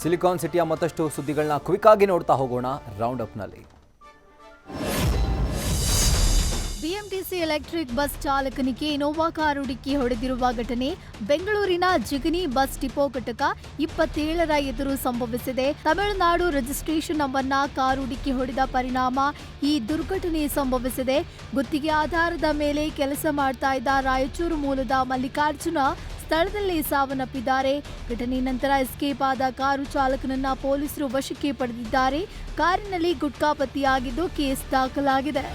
Silicon ಸಿಟಿಯ ಮತ್ತಷ್ಟು ಸುದ್ದಿಗಳನ್ನ quick ಆಗಿ ನೋಡ್ತಾ ಹೋಗೋಣ ರೌಂಡ್ ಅಪ್ನಲ್ಲಿ. ಬಿಎಂಟಿಸಿ ಎಲೆಕ್ಟ್ರಿಕ್ ಬಸ್ ಚಾಲಕನಿಗೆ ಇನೋವಾ ಕಾರು ಡಿಕ್ಕಿ ಹೊಡೆದಿರುವ ಘಟನೆ ಬೆಂಗಳೂರಿನ ಜಿಗಣಿ ಬಸ್ ಡಿಪೋ ಘಟಕ 27ರ ಎದುರು ಸಂಭವಿಸಿದೆ. ತಮಿಳುನಾಡು ರಿಜಿಸ್ಟ್ರೇಷನ್ ನಂಬರ್ನ ಕಾರು ಡಿಕ್ಕಿ ಹೊಡೆದ ಪರಿಣಾಮ ಈ ದುರ್ಘಟನೆ ಸಂಭವಿಸಿದೆ. ಗುತ್ತಿಗೆ ಆಧಾರದ ಮೇಲೆ ಕೆಲಸ ಮಾಡ್ತಾ ಇದ್ದ ರಾಯಚೂರು ಮೂಲದ ಮಲ್ಲಿಕಾರ್ಜುನ ಸ್ಥಳದಲ್ಲಿ ಸಾವನ್ನಪ್ಪಿದ್ದಾರೆ. ಘಟನೆ ನಂತರ ಎಸ್ಕೇಪ್ ಆದ ಕಾರು ಚಾಲಕನನ್ನ ಪೊಲೀಸರು ವಶಕ್ಕೆ ಪಡೆದಿದ್ದಾರೆ. ಕಾರಿನಲ್ಲಿ ಗುಟ್ಕಾ ಪತ್ತೆಯಾಗಿದ್ದು ಕೇಸ್ ದಾಖಲಾಗಿದೆ.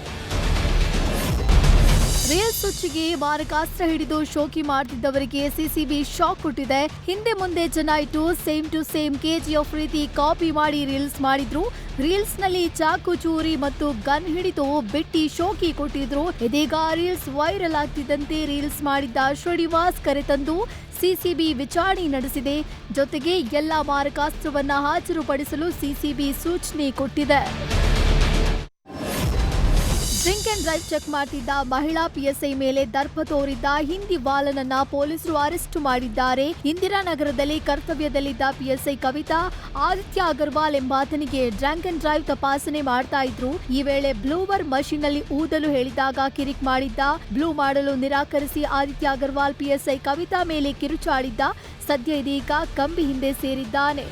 ರೇಲ್ ಸ್ವಿಚ್ಗೆ ಮಾರಕಾಸ್ತ್ರ ಹಿಡಿದು ಶೋಕಿ ಮಾಡ್ತಿದ್ದವರಿಗೆ ಸಿಸಿಬಿ ಶಾಕ್ ಕೊಟ್ಟಿದೆ. ಹಿಂದೆ ಮುಂದೆ ಜನ ಇಟ್ಟು ಸೇಮ್ ಟು ಸೇಮ್ ಕೆಜಿಎಫ್ ರೀತಿ ಕಾಪಿ ಮಾಡಿ ರೀಲ್ಸ್ ಮಾಡಿದ್ರು. ರೀಲ್ಸ್ ನಲ್ಲಿ ಚಾಕು ಚೂರಿ ಮತ್ತು ಗನ್ ಹಿಡಿದು ಬಿಟ್ಟಿ ಶೋಕಿ ಕೊಟ್ಟಿದ್ರು. ಇದೀಗ ರೀಲ್ಸ್ ವೈರಲ್ ಆಗ್ತಿದ್ದಂತೆ ರೀಲ್ಸ್ ಮಾಡಿದ್ದ ಶ್ರೀನಿವಾಸ್ ಕರೆತಂದು ಸಿಸಿಬಿ ವಿಚಾರಣೆ ನಡೆಸಿದೆ. ಜೊತೆಗೆ ಎಲ್ಲ ಮಾರಕಾಸ್ತ್ರವನ್ನ ಹಾಜರುಪಡಿಸಲು ಸಿಸಿಬಿ ಸೂಚನೆ ಕೊಟ್ಟಿದೆ. ಡ್ರಿಂಕ್ ಅಂಡ್ ಡ್ರೈವ್ ಚೆಕ್ ಮಾಡ್ತಿದ್ದ ಮಹಿಳಾ ಪಿಎಸ್ಐ ಮೇಲೆ ದರ್ಪ ತೋರಿದ್ದ ಹಿಂದಿ ಬಾಲನನ್ನ ಪೊಲೀಸರು ಅರೆಸ್ಟ್ ಮಾಡಿದ್ದಾರೆ. ಇಂದಿರಾನಗರದಲ್ಲಿ ಕರ್ತವ್ಯದಲ್ಲಿದ್ದ ಪಿಎಸ್ಐ ಕವಿತಾ ಆದಿತ್ಯ ಅಗರ್ವಾಲ್ ಎಂಬಾತನಿಗೆ ಡ್ರಿಂಕ್ ಅಂಡ್ ಡ್ರೈವ್ ತಪಾಸಣೆ ಮಾಡ್ತಾ ಇದ್ರು. ಈ ವೇಳೆ ಬ್ಲೂವರ್ ಮಷೀನ್ ನಲ್ಲಿ ಊದಲು ಹೇಳಿದಾಗ ಕಿರಿಕ್ ಮಾಡಿದ್ದ. ಬ್ಲೂ ಮಾಡಲು ನಿರಾಕರಿಸಿ ಆದಿತ್ಯ ಅಗರ್ವಾಲ್ ಪಿಎಸ್ಐ ಕವಿತಾ ಮೇಲೆ ಕಿರುಚಾಡಿದ್ದ. ಸದ್ಯ ಇದೀಗ ಕಂಬಿ ಹಿಂದೆ ಸೇರಿದ್ದಾನೆ.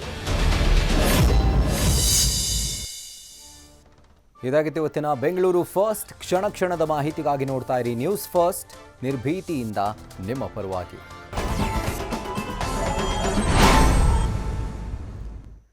ಇದಾಗಿತ್ತು ಇವತ್ತಿನ ಬೆಂಗಳೂರು ಫಸ್ಟ್. ಕ್ಷಣ ಕ್ಷಣದ ಮಾಹಿತಿಗಾಗಿ ನೋಡ್ತಾ ಇರಿ ನ್ಯೂಸ್ ಫಸ್ಟ್, ನಿರ್ಭೀತಿಯಿಂದ ನಿಮ್ಮ ಪರವಾಗಿ.